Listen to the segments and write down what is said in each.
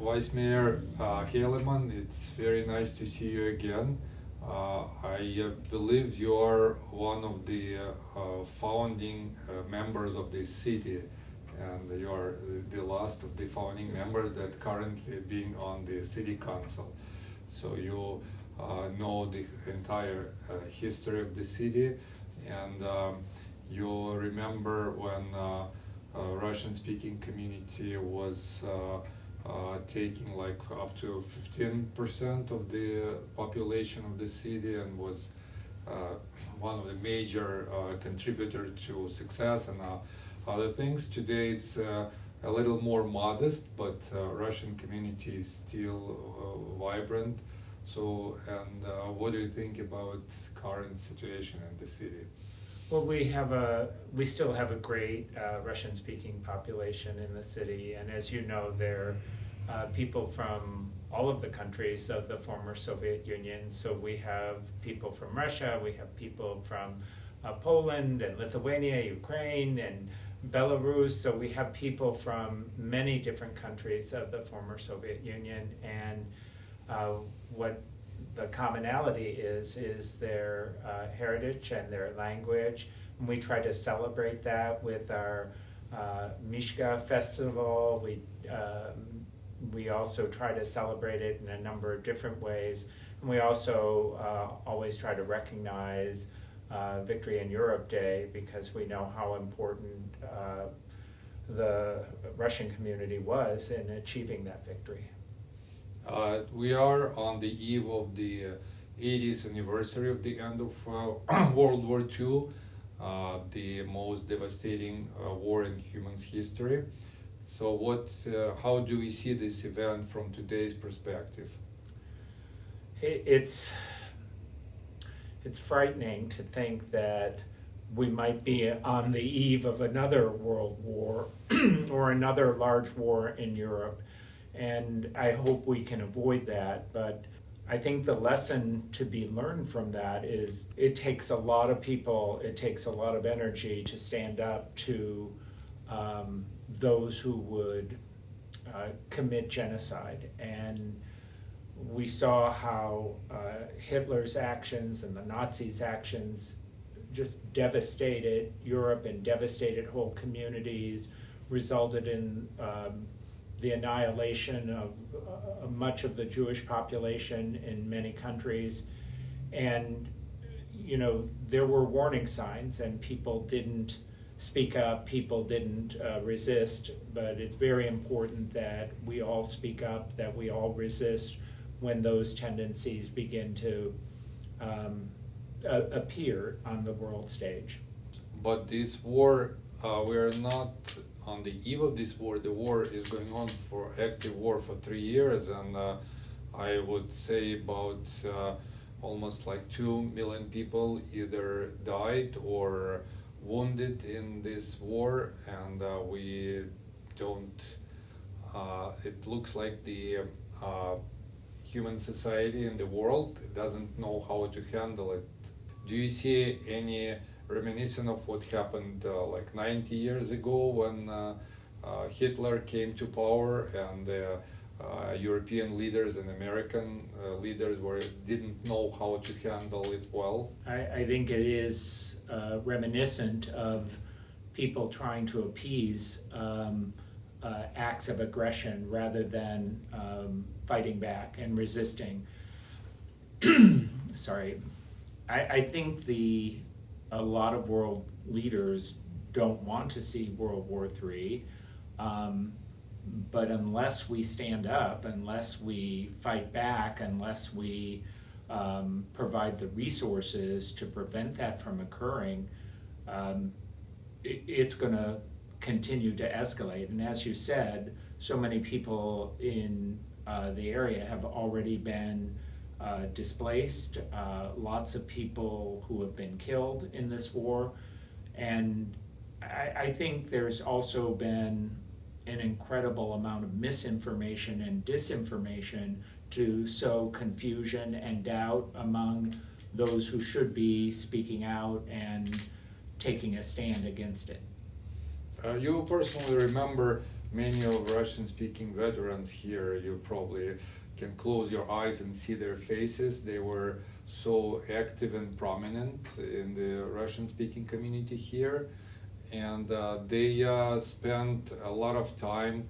Vice Mayor Heilman, it's very nice to see you again. I believe you are one of the founding members of this city, and you are the last of the founding members that currently being on the city council. So you know the entire history of the city, and you remember when Russian-speaking community was taking like up to 15% of the population of the city, and was one of the major contributor to success and other things. Today it's a little more modest, but Russian community is still vibrant. So, and what do you think about current situation in the city? Well, we still have a great Russian-speaking population in the city, and as you know, there are people from all of the countries of the former Soviet Union. So we have people from Russia, we have people from Poland and Lithuania, Ukraine, and Belarus. So we have people from many different countries of the former Soviet Union, and what the commonality is their heritage and their language, and we try to celebrate that with our Mishka festival. We also try to celebrate it in a number of different ways, and we also always try to recognize Victory in Europe Day, because we know how important the Russian community was in achieving that victory. We are on the eve of the 80th anniversary of the end of World War II, the most devastating war in human history. So how do we see this event from today's perspective? It's frightening to think that we might be on the eve of another world war or another large war in Europe. And I hope we can avoid that, but I think the lesson to be learned from that is it takes a lot of people, it takes a lot of energy to stand up to those who would commit genocide. And we saw how Hitler's actions and the Nazis' actions just devastated Europe and devastated whole communities, resulted in the annihilation of much of the Jewish population in many countries. And, you know, there were warning signs, and people didn't speak up, people didn't resist, but it's very important that we all speak up, that we all resist when those tendencies begin to appear on the world stage. But this war, we are not on the eve of this war. The war is going on for active war for 3 years, and I would say about almost like 2 million people either died or wounded in this war, and we don't, it looks like the human society in the world doesn't know how to handle it. Do you see any reminiscent of what happened like 90 years ago when Hitler came to power, and European leaders and American leaders didn't know how to handle it well? I think it is reminiscent of people trying to appease acts of aggression rather than fighting back and resisting. Sorry. I think a lot of world leaders don't want to see World War III, but unless we stand up, unless we fight back, unless we provide the resources to prevent that from occurring, it's going to continue to escalate. And as you said, so many people in the area have already been displaced, lots of people who have been killed in this war. And I think there's also been an incredible amount of misinformation and disinformation to sow confusion and doubt among those who should be speaking out and taking a stand against it. You personally remember many of Russian-speaking veterans here, you probably can close your eyes and see their faces. They were so active and prominent in the Russian-speaking community here, and they spent a lot of time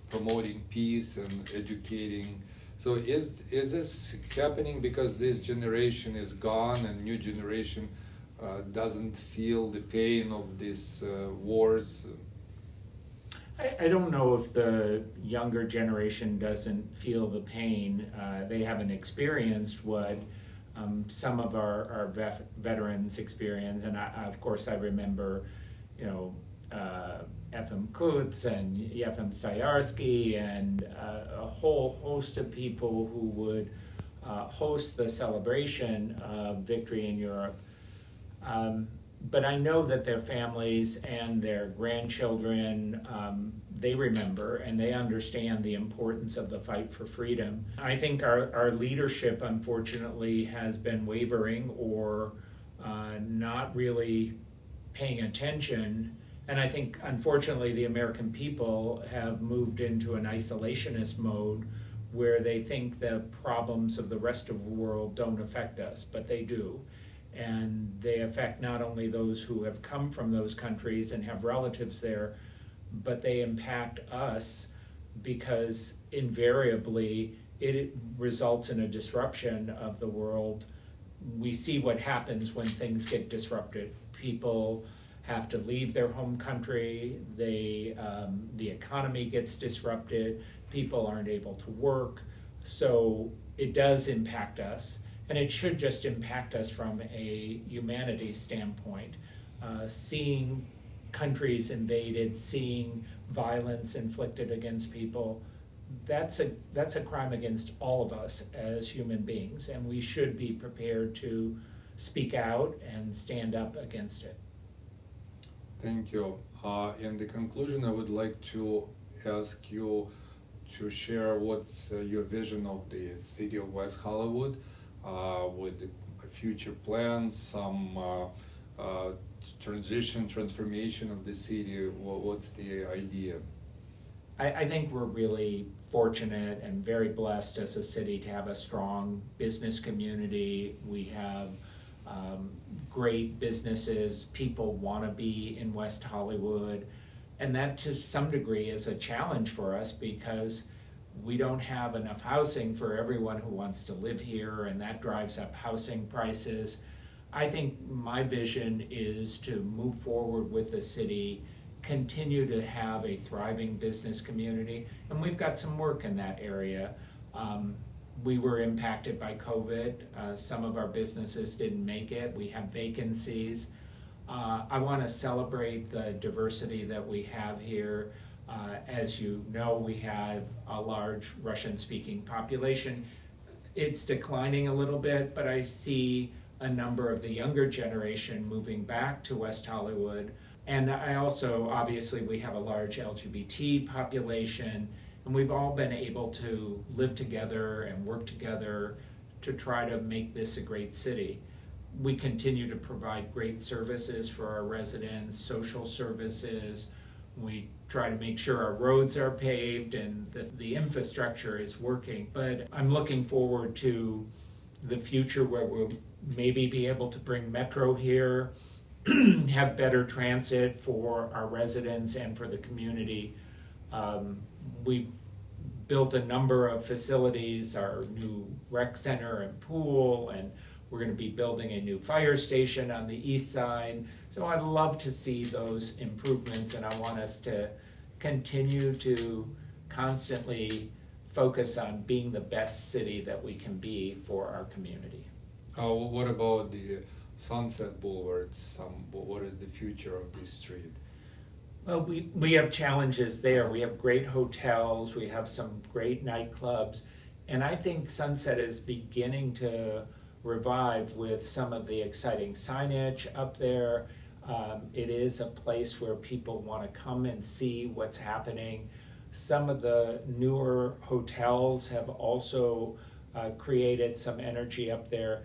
promoting peace and educating. So is this happening because this generation is gone and new generation doesn't feel the pain of these wars? I don't know if the younger generation doesn't feel the pain. They haven't experienced what some of our veterans experience, and of course I remember, F.M. Kutz and Yefim Sayarsky and a whole host of people who would host the celebration of victory in Europe. But I know that their families and their grandchildren, they remember and they understand the importance of the fight for freedom. I think our leadership, unfortunately, has been wavering or not really paying attention. And I think, unfortunately, the American people have moved into an isolationist mode where they think the problems of the rest of the world don't affect us, but they do. And they affect not only those who have come from those countries and have relatives there, but they impact us because invariably it results in a disruption of the world. We see what happens when things get disrupted. People have to leave their home country, the economy gets disrupted, people aren't able to work, so it does impact us. And it should just impact us from a humanity standpoint. Seeing countries invaded, seeing violence inflicted against people, that's a crime against all of us as human beings, and we should be prepared to speak out and stand up against it. Thank you. In the conclusion, I would like to ask you to share what's your vision of the city of West Hollywood, with the future plans, some transformation of the city. What's the idea? I think we're really fortunate and very blessed as a city to have a strong business community. We have great businesses, people want to be in West Hollywood, and that to some degree is a challenge for us because we don't have enough housing for everyone who wants to live here, and that drives up housing prices. I think my vision is to move forward with the city, continue to have a thriving business community, and we've got some work in that area. We were impacted by COVID. Some of our businesses didn't make it. We have vacancies. I want to celebrate the diversity that we have here. As you know, we have a large Russian-speaking population. It's declining a little bit, but I see a number of the younger generation moving back to West Hollywood. And I also, obviously, we have a large LGBT population, and we've all been able to live together and work together to try to make this a great city. We continue to provide great services for our residents, social services. We try to make sure our roads are paved and that the infrastructure is working. But I'm looking forward to the future where we'll maybe be able to bring Metro here, have better transit for our residents and for the community. We built a number of facilities, our new rec center and pool, and we're going to be building a new fire station on the east side. So I'd love to see those improvements, and I want us to continue to constantly focus on being the best city that we can be for our community. What about the Sunset Boulevard? What is the future of this street? Well, we have challenges there. We have great hotels, we have some great nightclubs, and I think Sunset is beginning to revive with some of the exciting signage up there. It is a place where people want to come and see what's happening. Some of the newer hotels have also created some energy up there.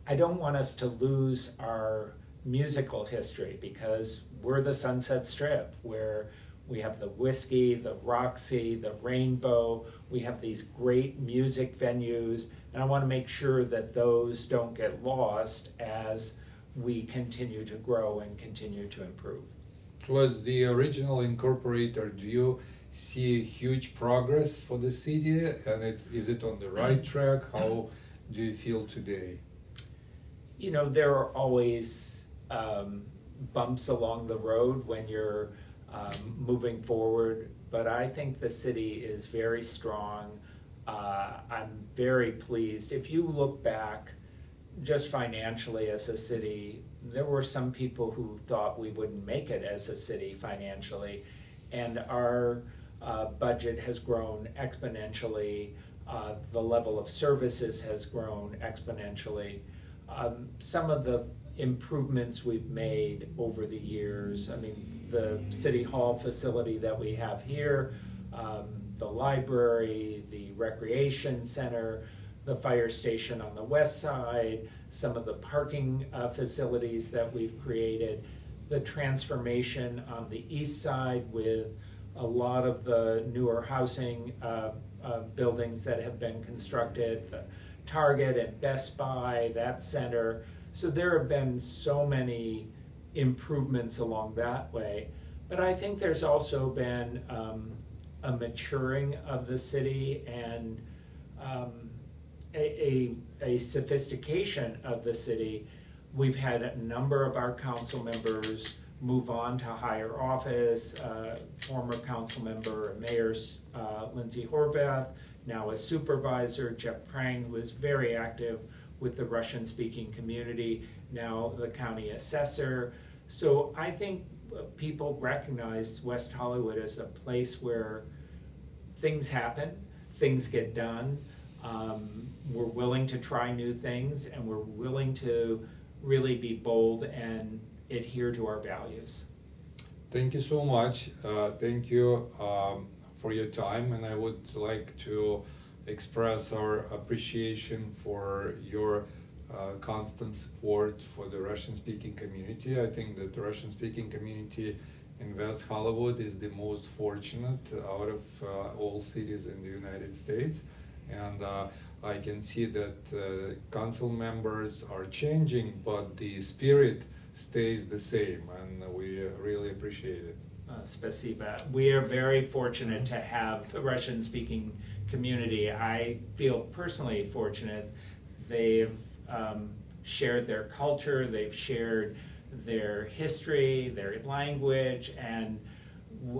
I don't want us to lose our musical history because we're the Sunset Strip, where We have the Whiskey, the Roxy, the Rainbow. We have these great music venues, and I want to make sure that those don't get lost as we continue to grow and continue to improve. Was the original incorporator, do you see huge progress for the city, and is it on the right track? How do you feel today? You know, there are always bumps along the road when you're moving forward, but I think the city is very strong. I'm very pleased. If you look back just financially as a city, there were some people who thought we wouldn't make it as a city financially, and our budget has grown exponentially. The level of services has grown exponentially. Some of the improvements we've made over the years, I mean, the City Hall facility that we have here, the library, the recreation center, the fire station on the west side, some of the parking facilities that we've created, the transformation on the east side with a lot of the newer housing buildings that have been constructed, the Target and Best Buy, that center. So there have been so many improvements along that way. But I think there's also been a maturing of the city and a sophistication of the city. We've had a number of our council members move on to higher office. Former council member, Mayor Lindsay Horvath, now a supervisor, Jeff Prang, who was very active with the Russian-speaking community, now the county assessor. So I think people recognize West Hollywood as a place where things happen, things get done. We're willing to try new things, and we're willing to really be bold and adhere to our values. Thank you so much. Thank you for your time, and I would like to express our appreciation for your constant support for the Russian-speaking community. I think that the Russian-speaking community in West Hollywood is the most fortunate out of all cities in the United States, and I can see that council members are changing, but the spirit stays the same, and we really appreciate it. Spasiba. We are very fortunate to have a Russian-speaking community. I feel personally fortunate. They've shared their culture, they've shared their history, their language, and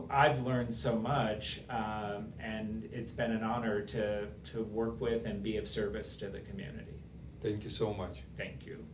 I've learned so much, and it's been an honor to work with and be of service to the community. Thank you so much. Thank you.